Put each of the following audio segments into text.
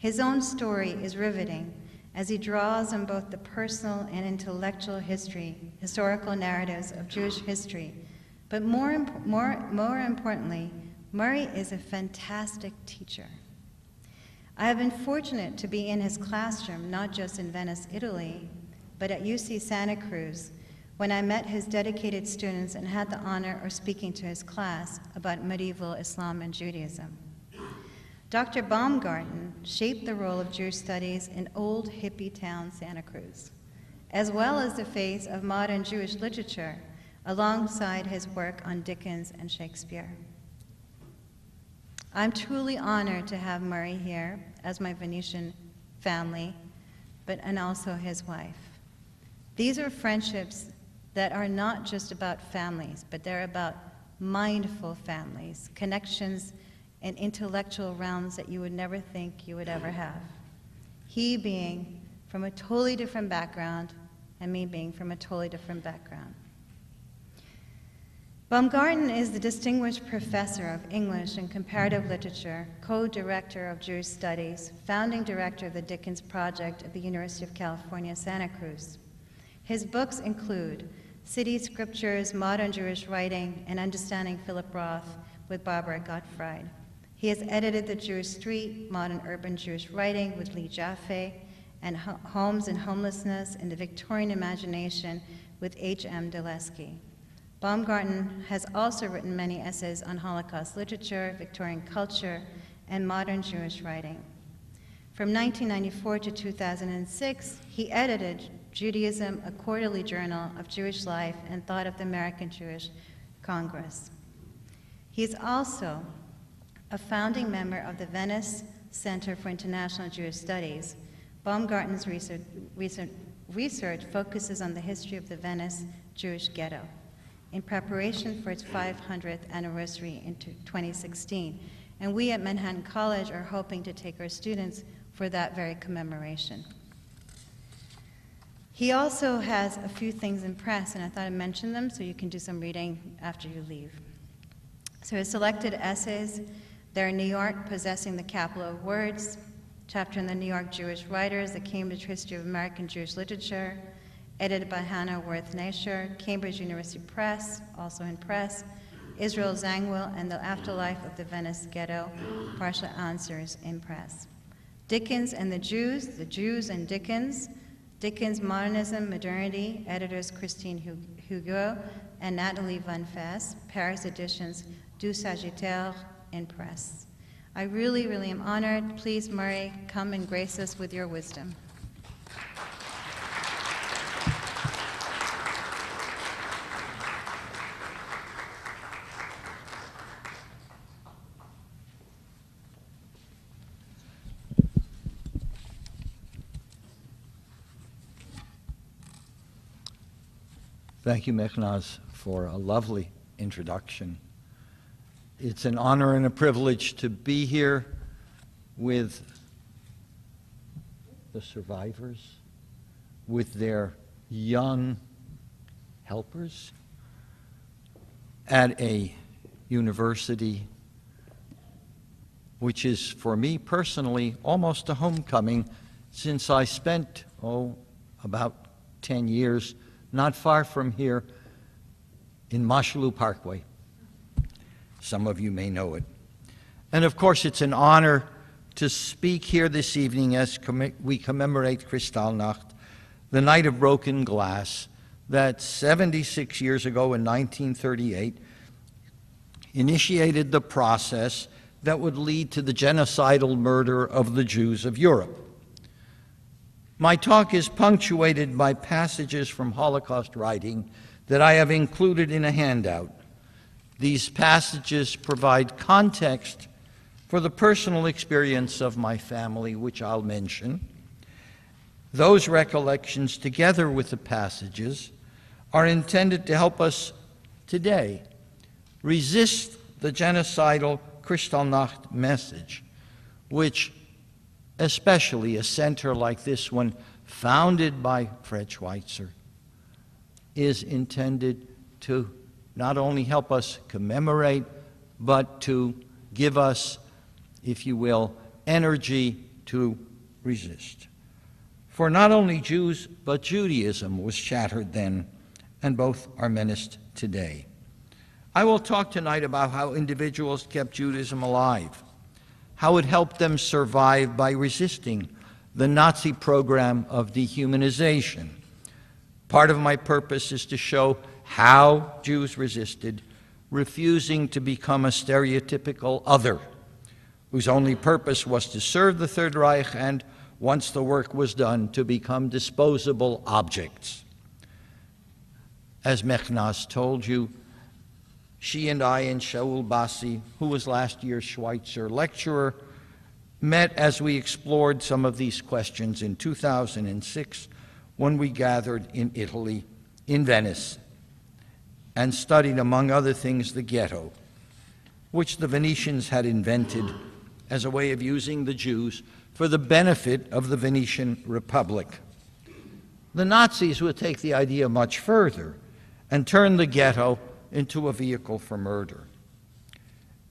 His own story is riveting as he draws on both the personal and intellectual historical narratives of Jewish history. But more importantly, Murray is a fantastic teacher. I have been fortunate to be in his classroom, not just in Venice, Italy, but at UC Santa Cruz, when I met his dedicated students and had the honor of speaking to his class about medieval Islam and Judaism. Dr. Baumgarten shaped the role of Jewish studies in old hippie town Santa Cruz, as well as the face of modern Jewish literature, alongside his work on Dickens and Shakespeare. I'm truly honored to have Murray here as my Venetian family, and also his wife. These are friendships that are not just about families, but they're about mindful families, connections and intellectual realms that you would never think you would ever have. He being from a totally different background, and me being from a totally different background. Baumgarten is the Distinguished Professor of English and Comparative Literature, co-director of Jewish Studies, founding director of the Dickens Project at the University of California, Santa Cruz. His books include City Scriptures, Modern Jewish Writing, and Understanding Philip Roth with Barbara Gottfried. He has edited The Jewish Street, Modern Urban Jewish Writing with Lee Jaffe, and Homes and Homelessness in the Victorian Imagination with H.M. Dulesky. Baumgarten has also written many essays on Holocaust literature, Victorian culture, and modern Jewish writing. From 1994 to 2006, he edited Judaism, a quarterly journal of Jewish life and thought of the American Jewish Congress. He is also a founding member of the Venice Center for International Jewish Studies. Baumgarten's research focuses on the history of the Venice Jewish ghetto in preparation for its 500th anniversary in 2016. And we at Manhattan College are hoping to take our students for that very commemoration. He also has a few things in press, and I thought I'd mention them so you can do some reading after you leave. So his selected essays, they're in New York, Possessing the Capital of Words, chapter in the New York Jewish Writers, The Cambridge History of American Jewish Literature, edited by Hannah Worth Nasher, Cambridge University Press, also in press, Israel Zangwill and the Afterlife of the Venice Ghetto, partial answers in press. Dickens and the Jews and Dickens, Dickens, Modernism, Modernity, editors Christine Hugo and Natalie Van Fess, Paris editions Du Sagittaire in press. I really, really am honored. Please, Murray, come and grace us with your wisdom. Thank you, Mechnaz, for a lovely introduction. It's an honor and a privilege to be here with the survivors, with their young helpers at a university which is, for me personally, almost a homecoming, since I spent, about 10 years not far from here in Mashalou Parkway. Some of you may know it. And of course, it's an honor to speak here this evening as we commemorate Kristallnacht, the night of broken glass that 76 years ago in 1938 initiated the process that would lead to the genocidal murder of the Jews of Europe. My talk is punctuated by passages from Holocaust writing that I have included in a handout. These passages provide context for the personal experience of my family, which I'll mention. Those recollections, together with the passages, are intended to help us today resist the genocidal Kristallnacht message, which especially a center like this one, founded by Fred Schweitzer, is intended to not only help us commemorate, but to give us, if you will, energy to resist. For not only Jews, but Judaism was shattered then, and both are menaced today. I will talk tonight about how individuals kept Judaism alive, how it helped them survive by resisting the Nazi program of dehumanization. Part of my purpose is to show how Jews resisted, refusing to become a stereotypical other, whose only purpose was to serve the Third Reich and, once the work was done, to become disposable objects. As Mechnaz told you, she and I and Shaul Bassi, who was last year's Schweitzer Lecturer, met as we explored some of these questions in 2006 when we gathered in Italy, in Venice, and studied, among other things, the ghetto, which the Venetians had invented as a way of using the Jews for the benefit of the Venetian Republic. The Nazis would take the idea much further and turn the ghetto into a vehicle for murder.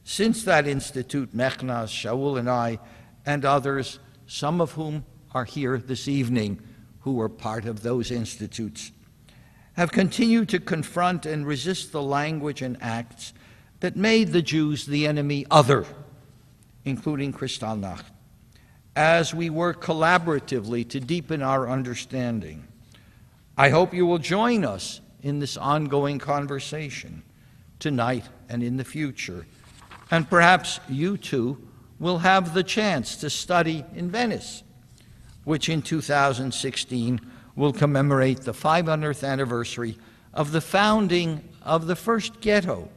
Since that institute, Mechnaz, Shaul, and I, and others, some of whom are here this evening, who were part of those institutes, have continued to confront and resist the language and acts that made the Jews the enemy other, including Kristallnacht, as we work collaboratively to deepen our understanding. I hope you will join us in this ongoing conversation tonight and in the future, and perhaps you too will have the chance to study in Venice, which in 2016 will commemorate the 500th anniversary of the founding of the first ghetto.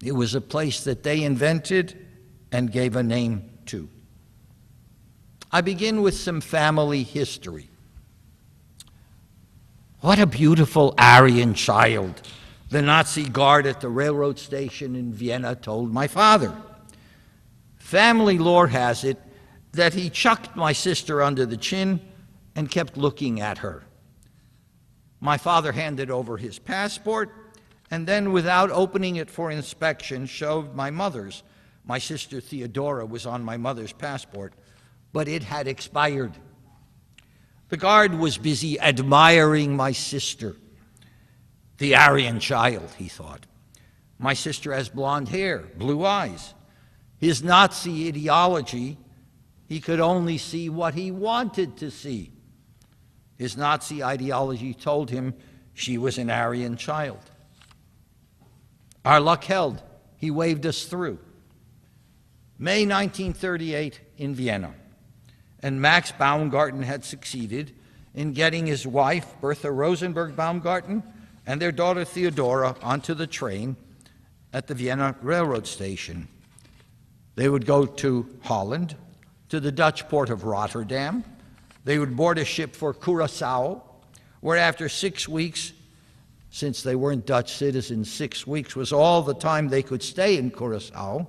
It was a place that they invented and gave a name to. I begin with some family history. What a beautiful Aryan child, the Nazi guard at the railroad station in Vienna told my father. Family lore has it that he chucked my sister under the chin and kept looking at her. My father handed over his passport and then, without opening it for inspection, showed my mother's. My sister Theodora was on my mother's passport, but it had expired. The guard was busy admiring my sister. The Aryan child, he thought. My sister has blonde hair, blue eyes. His Nazi ideology, he could only see what he wanted to see. His Nazi ideology told him she was an Aryan child. Our luck held. He waved us through. May 1938 in Vienna, and Max Baumgarten had succeeded in getting his wife, Bertha Rosenberg Baumgarten, and their daughter Theodora onto the train at the Vienna railroad station. They would go to Holland, to the Dutch port of Rotterdam. They would board a ship for Curaçao, where after 6 weeks, since they weren't Dutch citizens, 6 weeks was all the time they could stay in Curaçao,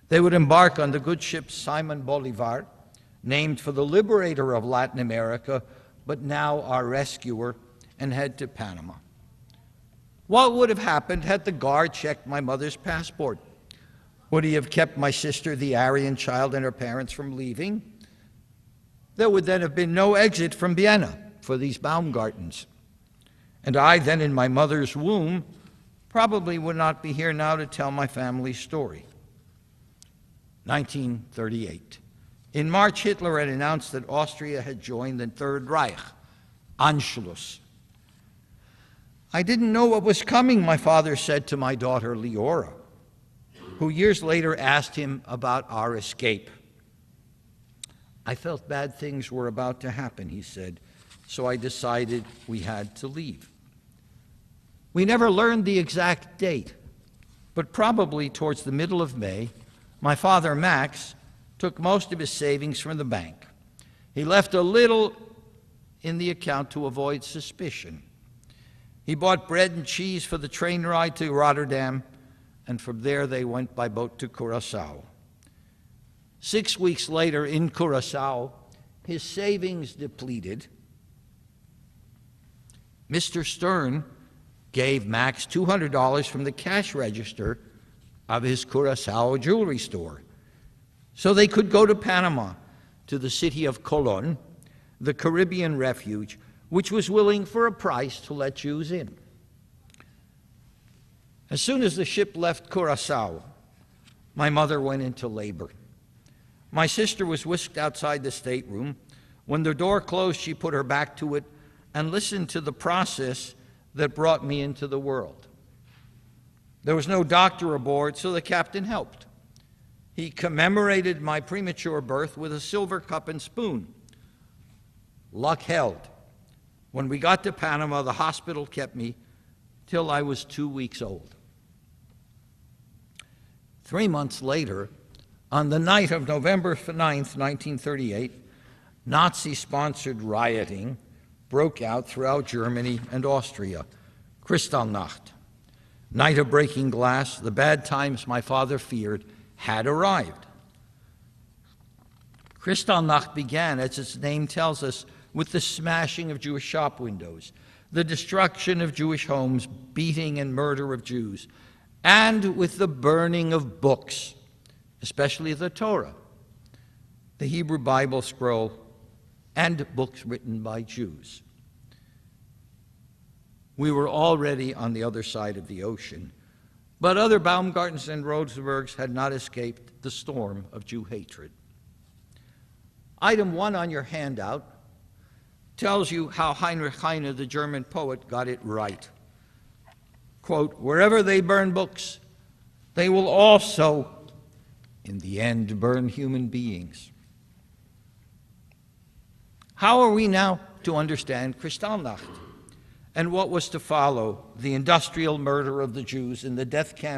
they would embark on the good ship Simon Bolivar, named for the liberator of Latin America, but now our rescuer, and head to Panama. What would have happened had the guard checked my mother's passport? Would he have kept my sister, the Aryan child, and her parents from leaving? There would then have been no exit from Vienna for these Baumgartens. And I, then in my mother's womb, probably would not be here now to tell my family's story. 1938. In March, Hitler had announced that Austria had joined the Third Reich, Anschluss. I didn't know what was coming, my father said to my daughter Leora, who years later asked him about our escape. I felt bad things were about to happen, he said, so I decided we had to leave. We never learned the exact date, but probably towards the middle of May, my father, Max, took most of his savings from the bank. He left a little in the account to avoid suspicion. He bought bread and cheese for the train ride to Rotterdam, and from there they went by boat to Curaçao. 6 weeks later in Curaçao, his savings depleted. Mr. Stern gave Max $200 from the cash register of his Curaçao jewelry store. so they could go to Panama, to the city of Colon, the Caribbean refuge, which was willing for a price to let Jews in. As soon as the ship left Curaçao, my mother went into labor. My sister was whisked outside the stateroom. When the door closed, she put her back to it and listened to the process that brought me into the world. There was no doctor aboard, so the captain helped. He commemorated my premature birth with a silver cup and spoon. Luck held. When we got to Panama, the hospital kept me till I was 2 weeks old. 3 months later, on the night of November 9th, 1938, Nazi-sponsored rioting broke out throughout Germany and Austria. Kristallnacht, night of breaking glass, the bad times my father feared had arrived. Kristallnacht began, as its name tells us, with the smashing of Jewish shop windows, the destruction of Jewish homes, beating and murder of Jews, and with the burning of books, especially the Torah, the Hebrew Bible scroll, and books written by Jews. We were already on the other side of the ocean, but other Baumgartens and Rosenbergs had not escaped the storm of Jew hatred. Item 1 on your handout tells you how Heinrich Heine, the German poet, got it right. Quote, "Wherever they burn books, they will also, in the end, burn human beings." How are we now to understand Kristallnacht and what was to follow, the industrial murder of the Jews in the death camp